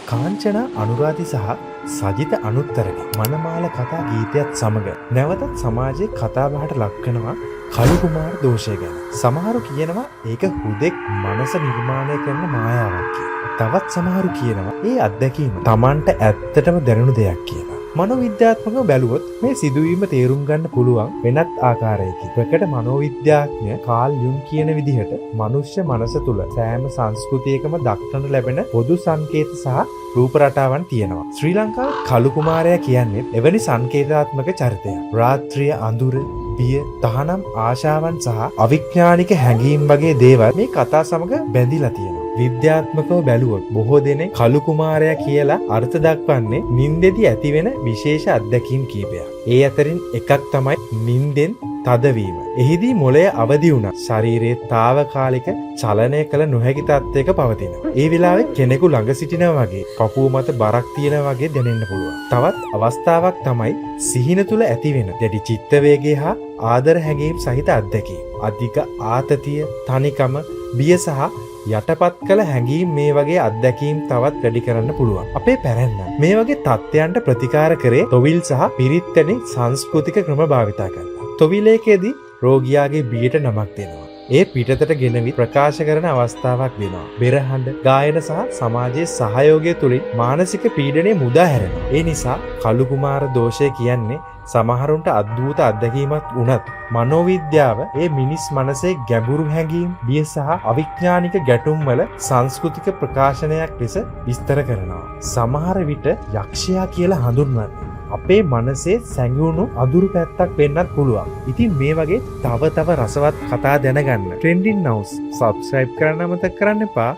කාංචනා අනුරාධි සහ සජිත අනුත්තරගේ මනමාල කතා ගීතයත් සමග නැවතත් සමාජයේ කතාබහට ලක්වනවා කළු කුමාර දෝෂය ගැන. සමහරු කියනවා ඒක හුදෙක් මනස නිර්මාණය කරන මායාවක් කියලා. තවත් සමහරු කියනවා ඒ අත්දැකීම Tamanට ඇත්තටම දැනුණු දෙයක් කියලා. මනෝවිද්‍යාත්මකව බැලුවොත් මේ සිදුවීම තේරුම් ගන්න පුළුවන් වෙනත් ආකාරයකින්. ප්‍රකට මනෝවිද්‍යාඥ කාල් යුන් කියන විදිහට මනුෂ්‍ය මනස තුළ සෑම සංස්කෘතියකම දක්නට ලැබෙන පොදු සංකේත සහ රූප රටාවන් තියෙනවා. ශ්‍රී ලංකාවේ කළු කුමාරයා කියන්නේ එවැනි සංකේතාත්මක චරිතයක්. රාත්‍රිය අඳුර, බිය, තහනම් ආශාවන් සහ අවිඥානික හැඟීම් වගේ දේවල් මේ කතා සමග බැඳිලා තියෙනවා. විද්‍යාත්මකව බැලුවොත් බොහෝ දෙනෙක් කළු කුමාරයා කියලා අර්ථ දක්වන්නේ නින්දෙදි ඇතිවෙන විශේෂ අත්දැකීම් කීපයක්. ඒ අතරින් එකක් තමයි නින්දෙන් තදවීම. එහිදී මොළය අවදි වුණා ශරීරයේ తాවකාලික චලනය කළ නොහැකි තත්ත්වයක පවතිනවා. ඒ වෙලාවේ කෙනෙකු ළඟ සිටිනා වගේ පපුව මත බරක් තියෙනා වගේ දැනෙන්න පුළුවන්. තවත් අවස්ථාවක් තමයි සිහින තුල ඇතිවෙන දැඩි චිත්ත වේගය හා ආදර හැඟීම් සහිත අත්දැකීම්. අධික ආතතිය, තනිකම, බිය සහ යටපත් කළ හැඟීම් මේ වගේ අත්දැකීම් තවත් වැඩි කරන්න පුළුවන්. අපේ පැරැන්නන් මේ වගේ තත්ත්වයන්ට ප්‍රතිකාර කරේ තොවිල් සහ පිරිත් වැනි සංස්කෘතික ක්‍රම භාවිතා කරනවා. තොවිලේකේදී රෝගියාගේ බියට නමක් දෙනවා. ඒ පිටතට ගෙනවි ප්‍රකාශ කරන අවස්ථාවක් දෙනවා. බෙරහඬ, ගායන සහ සමාජයේ සහයෝගය තුලින් මානසික පීඩනය මුදා හැරෙනවා. ඒ නිසා කළු කුමාර දෝෂය කියන්නේ සමහරුන්ට අද්භූත අත්දැකීමක් වුණත් මනෝවිද්‍යාව ඒ මිනිස් මනසේ ගැඹුරු හැඟීම්, බිය සහ අවිඥානික ගැටුම් වල සංස්කෘතික ප්‍රකාශනයක් ලෙස විස්තර කරනවා. සමහර විට යක්ෂයා කියලා හඳුන්වන්නේ අපේ මනසේ සැඟවුණු අදුරු පැත්තක් වෙන්නත් පුළුවන්. ඉතින් මේ වගේ තව රසවත් කතා දැනගන්න Trending News subscribe කරන්න අමතක කරන්න එපා.